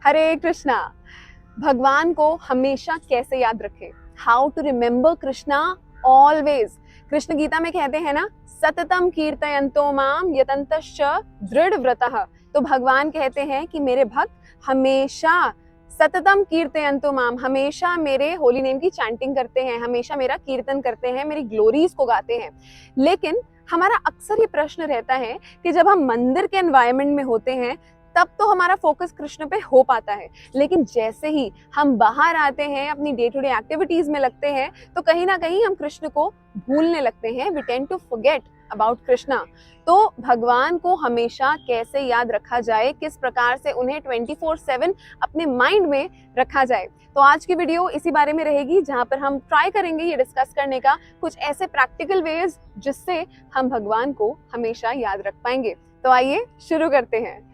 हरे कृष्णा। भगवान को हमेशा कैसे याद रखें? How to remember Krishna always. Krishna Gita में कहते हैं ना, सततम कीर्तयन्तो माम यतन्तश्च दृढ़ व्रतः। तो भगवान कहते हैं कि मेरे भक्त हमेशा सततम कीर्तयन्तो माम, हमेशा मेरे होली नेम की चैंटिंग करते हैं, हमेशा मेरा कीर्तन करते हैं, मेरी ग्लोरीज को गाते हैं। लेकिन हमारा अक्सर ये प्रश्न रहता है कि जब हम मंदिर के एनवायरनमेंट में होते हैं तब तो हमारा फोकस कृष्ण पे हो पाता है, लेकिन जैसे ही हम बाहर आते हैं, अपनी डे टू डे एक्टिविटीज में लगते हैं, तो कहीं ना कहीं हम कृष्ण को भूलने लगते हैं। We tend to forget about Krishna. तो भगवान को हमेशा कैसे याद रखा जाए, किस प्रकार से उन्हें 24/7 अपने माइंड में रखा जाए, तो आज की वीडियो इसी बारे में रहेगी, जहां पर हम ट्राई करेंगे ये डिस्कस करने का कुछ ऐसे प्रैक्टिकल वेज जिससे हम भगवान को हमेशा याद रख पाएंगे। तो आइए शुरू करते हैं।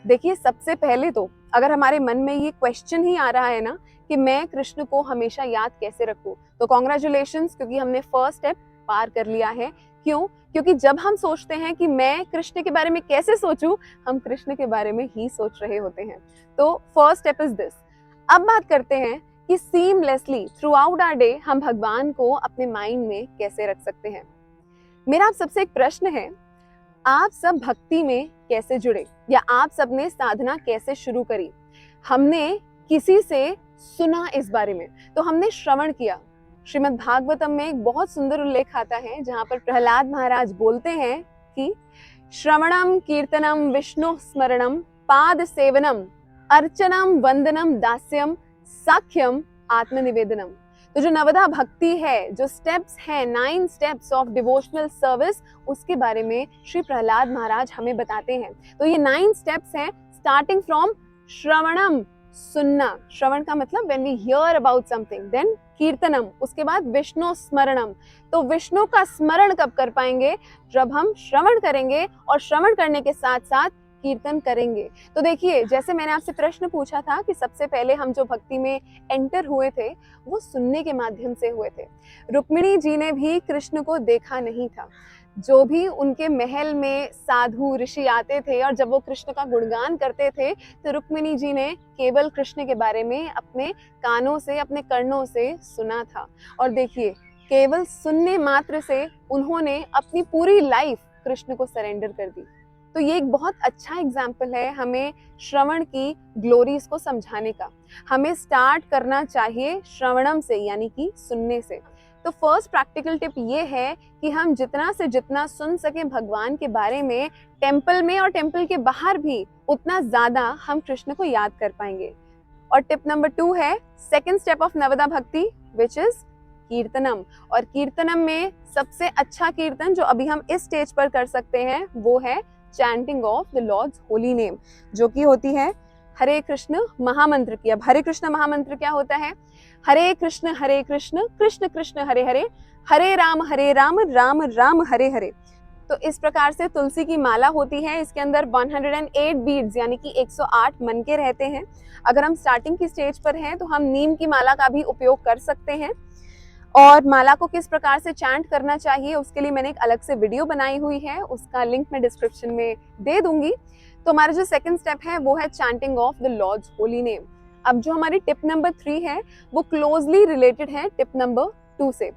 देखिए, सबसे पहले तो अगर हमारे मन में ये क्वेश्चन ही आ रहा है ना कि मैं कृष्ण को हमेशा याद कैसे रखूं, तो कॉन्ग्रेचुलेशंस, क्योंकि हमने फर्स्ट स्टेप पार कर लिया है। क्यों? क्योंकि जब हम सोचते हैं कि मैं कृष्ण के बारे में कैसे सोचूं, हम कृष्ण के बारे में ही सोच रहे होते हैं। तो फर्स्ट स्टेप इज दिस। अब बात करते हैं कि seamlessly throughout our day हम भगवान को अपने माइंड में कैसे रख सकते हैं। मेरा आप सबसे एक प्रश्न है, आप सब भक्ति में कैसे जुड़े, या आप सबने साधना कैसे शुरू करी? हमने किसी से सुना इस बारे में, तो हमने श्रवण किया। श्रीमद् भागवतम में एक बहुत सुंदर उल्लेख आता है जहां पर प्रहलाद महाराज बोलते हैं कि श्रवणम कीर्तनम विष्णु स्मरणम पाद सेवनम अर्चनम वंदनम दास्यम साख्यम आत्मनिवेदनम। तो जो नवदा भक्ति है, जो स्टेप्स हैं, 9 स्टेप्स ऑफ डिवोशनल सर्विस, उसके बारे में श्री प्रहलाद महाराज हमें बताते हैं। तो ये 9 स्टेप्स हैं, स्टार्टिंग फ्रॉम श्रवणम, सुनना। श्रवण का मतलब when we hear about something, then कीर्तनम, उसके बाद विष्णु स्मरणम। तो विष्णु का स्मरण कब कर पाएंगे? जब हम श्रवण करेंगे, और श्रवण करने के साथ साथ कीर्तन करेंगे। तो देखिए, जैसे मैंने आपसे प्रश्न पूछा था कि सबसे पहले हम जो भक्ति में एंटर हुए थे वो सुनने के माध्यम से हुए थे। रुक्मिणी जी ने भी कृष्ण को देखा नहीं था। जो भी उनके महल में साधु ऋषि आते थे और जब वो कृष्ण का गुणगान करते थे, तो रुक्मिणी जी ने केवल कृष्ण के बारे में अपने कानों से, अपने कर्णों से सुना था। और देखिए, केवल सुनने मात्र से उन्होंने अपनी पूरी लाइफ कृष्ण को सरेंडर कर दी। तो ये एक बहुत अच्छा एग्जाम्पल है हमें श्रवण की ग्लोरीज को समझाने का। हमें स्टार्ट करना चाहिए श्रवणम से, यानी कि सुनने से। तो फर्स्ट प्रैक्टिकल टिप ये है कि हम जितना से जितना सुन सके भगवान के बारे में, टेम्पल में और टेम्पल के बाहर भी, उतना ज्यादा हम कृष्ण को याद कर पाएंगे। और टिप नंबर 2 है सेकेंड स्टेप ऑफ नवदा भक्ति, विच इज कीर्तनम। और कीर्तनम में सबसे अच्छा कीर्तन जो अभी हम इस स्टेज पर कर सकते हैं वो है chanting of the Lord's holy name, जो कि होती है हरे कृष्ण महामंत्र की। अब हरे कृष्ण महामंत्र क्या होता है? हरे कृष्ण कृष्ण कृष्ण हरे हरे, हरे राम राम राम हरे हरे। तो इस प्रकार से तुलसी की माला होती है, इसके अंदर 108 बीड्स यानी कि 108 मनके रहते हैं। अगर हम स्टार्टिंग की स्टेज पर हैं तो हम नीम की माला का भी उपयोग कर सकते हैं। और माला को किस प्रकार से चैंट करना चाहिए उसके लिए मैंने एक अलग से वीडियो बनाई हुई है, उसका लिंक मैं डिस्क्रिप्शन में दे दूंगी। तो हमारा जो सेकंड स्टेप है वो है chanting of the Lord's holy name. अब जो हमारी टिप नंबर 3 है वो क्लोजली रिलेटेड है टिप नंबर 2 से।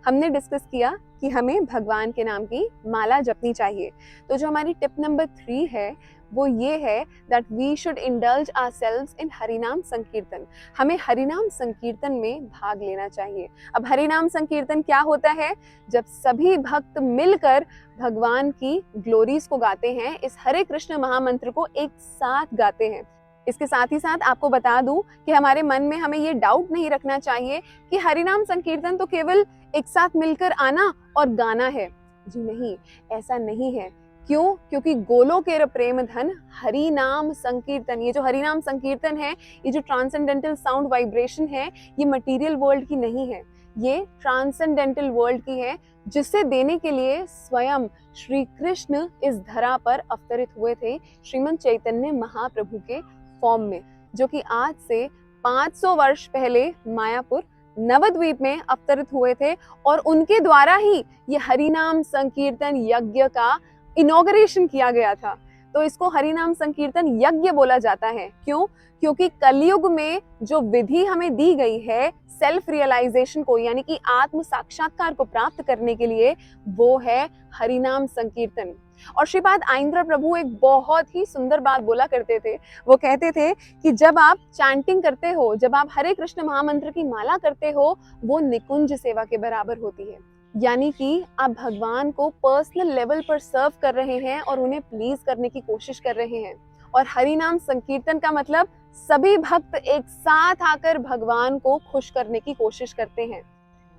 हमने डिस्कस किया कि हमें भगवान के नाम की माला जपनी चाहिए। तो जो हमारी टिप नंबर 3 है वो ये है that we should indulge ourselves in Harinam sankirtan. हमें हरिनाम संकीर्तन में भाग लेना चाहिए। अब हरिनाम संकीर्तन क्या होता है? जब सभी भक्त मिलकर भगवान की ग्लोरीज को गाते हैं, इस हरे कृष्ण महामंत्र को एक साथ गाते हैं। इसके साथ ही साथ आपको बता दूं कि हमारे मन में हमें ये डाउट नहीं रखना चाहिए कि हरिनाम संकीर्तन तो केवल एक साथ मिलकर आना और गाना है। जी नहीं, ऐसा नहीं है। क्यों? क्योंकि गोलोकेर प्रेम धन हरि नाम संकीर्तन, ये जो हरि नाम संकीर्तन है, ये जो ट्रांसेंडेंटल साउंड वाइब्रेशन है, ये मटेरियल वर्ल्ड की नहीं है, ये ट्रांसेंडेंटल वर्ल्ड की है, जिसे देने के लिए स्वयं श्री कृष्ण इस धरा पर अवतरित हुए थे श्रीमंत चैतन्य महाप्रभु के फॉर्म में, जो कि आज से 500 वर्ष पहले मायापुर नवद्वीप में अवतरित हुए थे और उनके द्वारा ही ये हरिनाम संकीर्तन यज्ञ का इनॉग्रेशन किया गया था। तो इसको हरिनाम संकीर्तन यज्ञ बोला जाता है। क्यों? क्योंकि कलयुग में जो विधि हमें दी गई है सेल्फ रियलाइजेशन को, यानी कि आत्म साक्षात्कार को प्राप्त करने के लिए, वो है हरिनाम संकीर्तन। और श्रीपाद आइंद्र प्रभु एक बहुत ही सुंदर बात बोला करते थे। वो कहते थे कि जब आप चैंटिंग करते हो, जब आप हरे कृष्ण महामंत्र की माला करते हो, वो निकुंज सेवा के बराबर होती है। यानी कि आप भगवान को पर्सनल लेवल पर सर्व कर रहे हैं और उन्हें प्लीज करने की कोशिश कर रहे हैं। और हरिनाम संकीर्तन का मतलब सभी भक्त एक साथ आकर भगवान को खुश करने की कोशिश करते हैं।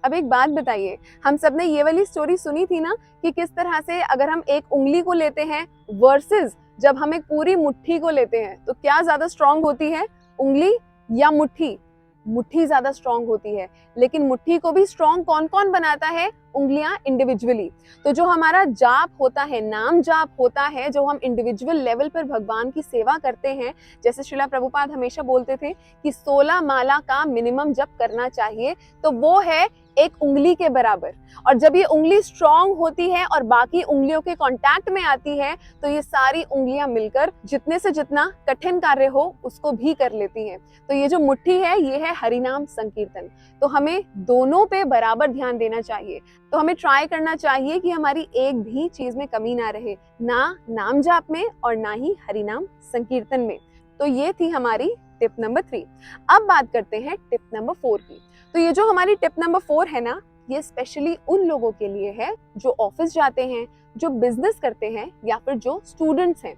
अब एक बात बताइए, हम सबने ये वाली स्टोरी सुनी थी ना कि किस तरह से अगर हम एक उंगली को लेते हैं वर्सेस जब हम एक पूरी मुट्ठी को लेते हैं, तो क्या ज्यादा स्ट्रांग होती है, उंगली या मुट्ठी? मुट्ठी ज्यादा स्ट्रांग होती है। लेकिन मुट्ठी को भी स्ट्रांग कौन कौन बनाता है? उंगलियां इंडिविजुअली। तो जो हमारा जाप होता है, नाम जाप होता है, जो हम इंडिविजुअल लेवल पर भगवान की सेवा करते हैं, जैसे श्रीला प्रभुपाद हमेशा बोलते थे कि 16 माला का मिनिमम जप करना चाहिए, तो वो है एक उंगली के बराबर। और जब ये उंगली स्ट्रांग होती है और बाकी उंगलियों के कांटेक्ट में आती है, तो ये सारी उंगलियां मिलकर जितने से जितना कठिन कार्य हो उसको भी कर लेती हैं। तो ये जो मुट्ठी है, ये है हरिनाम संकीर्तन। तो हमें दोनों पे बराबर ध्यान देना चाहिए। तो हमें ट्राई करना चाहिए कि हमारी एक भी चीज में कमी ना रहे, ना नाम जाप में और ना ही हरिनाम संकीर्तन में। तो ये थी हमारी टिप नंबर 3। अब बात करते हैं टिप नंबर 4 की। तो ये जो हमारी टिप नंबर 4 है ना, ये स्पेशली उन लोगों के लिए है जो ऑफिस जाते हैं, जो बिजनेस करते हैं या फिर जो स्टूडेंट्स हैं।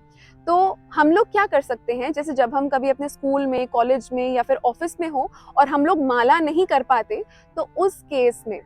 तो हम लोग क्या कर सकते हैं, जैसे जब हम कभी अपने स्कूल में, कॉलेज में या फिर ऑफिस में हो और हम लोग माला नहीं कर पाते, तो उस केस में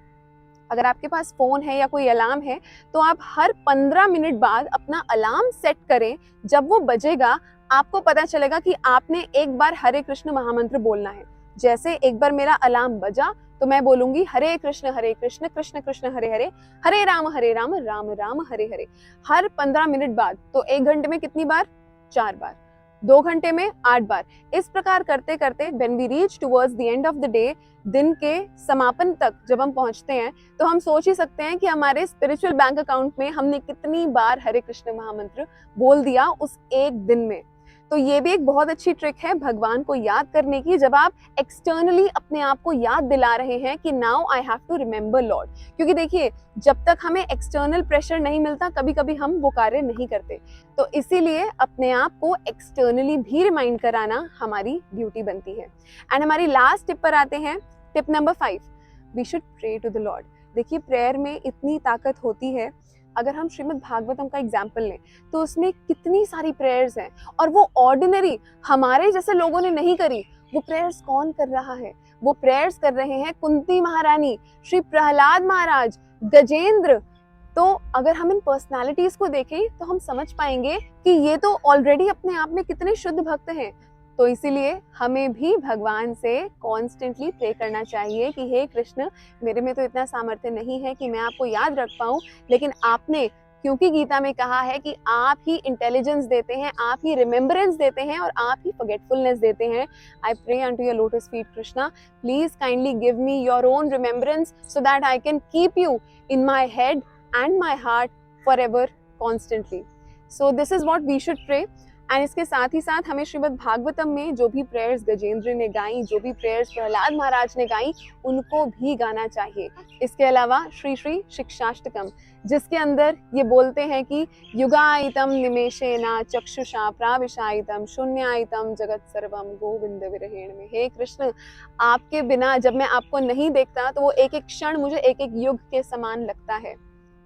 अगर आपके पास फोन है या कोई अलार्म है, तो आप हर 15 मिनट बाद अपना अलार्म सेट करें। जब वो बजेगा, आपको पता चलेगा कि आपने एक बार हरे कृष्ण महामंत्र बोलना है। जैसे एक बार मेरा अलार्म बजा तो मैं बोलूंगी हरे कृष्ण कृष्ण कृष्ण हरे हरे, हरे राम राम राम हरे हरे। हर 15 मिनट बाद। तो 1 घंटे में कितनी बार? 4 बार। 2 घंटे में 8 बार। इस प्रकार करते करते when we reach towards the end of the day, दिन के समापन तक जब हम पहुंचते हैं, तो हम सोच ही सकते हैं कि हमारे स्पिरिचुअल बैंक अकाउंट में हमने कितनी बार हरे कृष्ण महामंत्र बोल दिया उस एक दिन में। तो ये भी एक बहुत अच्छी ट्रिक है भगवान को याद करने की, जब आप एक्सटर्नली अपने आप को याद दिला रहे हैं कि now I have to remember Lord. क्योंकि देखिए, जब तक हमें एक्सटर्नल प्रेशर नहीं मिलता, कभी कभी हम वो कार्य नहीं करते। तो इसीलिए अपने आप को एक्सटर्नली भी रिमाइंड कराना हमारी ड्यूटी बनती है। एंड हमारी लास्ट टिप पर आते हैं, tip number 5। We should pray to the Lord. देखिए, प्रेयर में इतनी ताकत होती है। अगर हम श्रीमद् भागवतम का एग्जाम्पल लें, तो उसमें कितनी सारी प्रेयर्स हैं और वो ऑर्डिनरी हमारे जैसे लोगों ने नहीं करी। वो प्रेयर्स कौन कर रहा है? वो प्रेयर्स कर रहे हैं कुंती महारानी, श्री प्रहलाद महाराज, गजेंद्र। तो अगर हम इन पर्सनालिटीज को देखें तो हम समझ पाएंगे कि ये तो ऑलरेडी अपने आप में कितने शुद्ध भक्त हैं। तो इसीलिए हमें भी भगवान से कॉन्स्टेंटली प्रे करना चाहिए कि हे कृष्ण, मेरे में तो इतना सामर्थ्य नहीं है कि मैं आपको याद रख पाऊं, लेकिन आपने, क्योंकि गीता में कहा है कि आप ही इंटेलिजेंस देते हैं, आप ही रिमेम्बरेंस देते हैं और आप ही फॉरगेटफुलनेस देते हैं। I pray unto your lotus feet Krishna, please kindly give me your own remembrance so that I can keep you in my head and my heart forever constantly. So this is what we should pray. And इसके साथ ही साथ हमें श्रीमद् भागवतम में जो भी prayers Gajendra ने गाई, जो भी प्रेयर्स प्रहलाद महाराज ने गाई, उनको भी गाना चाहिए। इसके अलावा श्री श्री शिक्षाष्टकम, जिसके अंदर ये बोलते हैं कि युगायितम निमेषेना चक्षुषा प्राविशायितम शून्यायितम जगत सर्वम गोविंद विरहेण में। हे कृष्ण, आपके बिना जब मैं आपको नहीं देखता, तो वो एक एक क्षण मुझे एक एक युग के समान लगता है।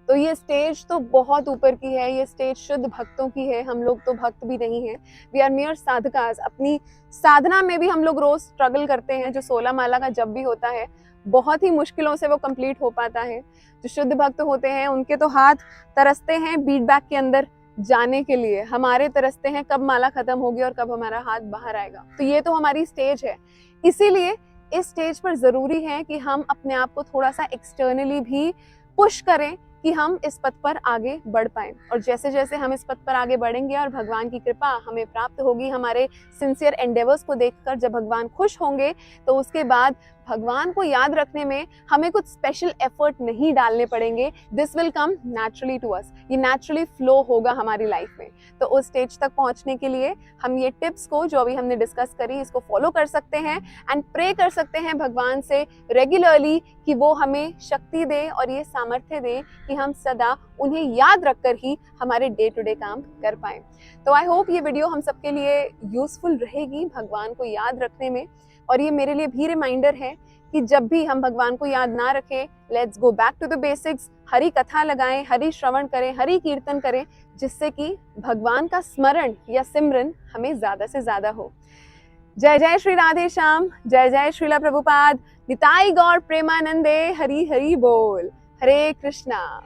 तो ये स्टेज तो बहुत ऊपर की है, ये स्टेज शुद्ध भक्तों की है। हम लोग तो भक्त भी नहीं है, वी आर मियर साधकास। अपनी साधना में भी हम लोग रोज स्ट्रगल करते हैं। जो 16 माला का जब भी होता है, बहुत ही मुश्किलों से वो कंप्लीट हो पाता है। जो शुद्ध भक्त होते हैं, उनके तो हाथ तरसते हैं बीट बैक के अंदर जाने के लिए। हमारे तरसते हैं कब माला खत्म होगी और कब हमारा हाथ बाहर आएगा। तो ये तो हमारी स्टेज है। इसीलिए इस स्टेज पर जरूरी है कि हम अपने आप को थोड़ा सा एक्सटर्नली भी पुश करें कि हम इस पथ पर आगे बढ़ पाए। और जैसे जैसे हम इस पथ पर आगे बढ़ेंगे और भगवान की कृपा हमें प्राप्त होगी, हमारे सिंसियर एंडेवर्स को देखकर जब भगवान खुश होंगे, तो उसके बाद भगवान को याद रखने में हमें कुछ स्पेशल एफर्ट नहीं डालने पड़ेंगे। This will come naturally to us, ये नेचुरली फ्लो होगा हमारी लाइफ में। तो उस स्टेज तक पहुंचने के लिए हम ये टिप्स को जो अभी हमने डिस्कस करी, इसको फॉलो कर सकते हैं एंड प्रे कर सकते हैं भगवान से रेगुलरली कि वो हमें शक्ति दे और ये सामर्थ्य दे कि हम सदा उन्हें याद रखकर ही हमारे डे टू डे काम कर पाए। तो आई होप ये वीडियो हम सबके लिए यूजफुल रहेगी भगवान को याद रखने में। और ये मेरे लिए भी रिमाइंडर है कि जब भी हम भगवान को याद ना रखें, let's go back to the basics, Hari कथा लगाएं, हरि श्रवण करें, हरि कीर्तन करें, जिससे कि भगवान का स्मरण या सिमरन हमें ज्यादा से ज्यादा हो। जय जय श्री राधे श्याम, जय जय श्रीला प्रभुपाद, निताई गौर प्रेमानंदे, हरि हरि बोल, हरे कृष्णा।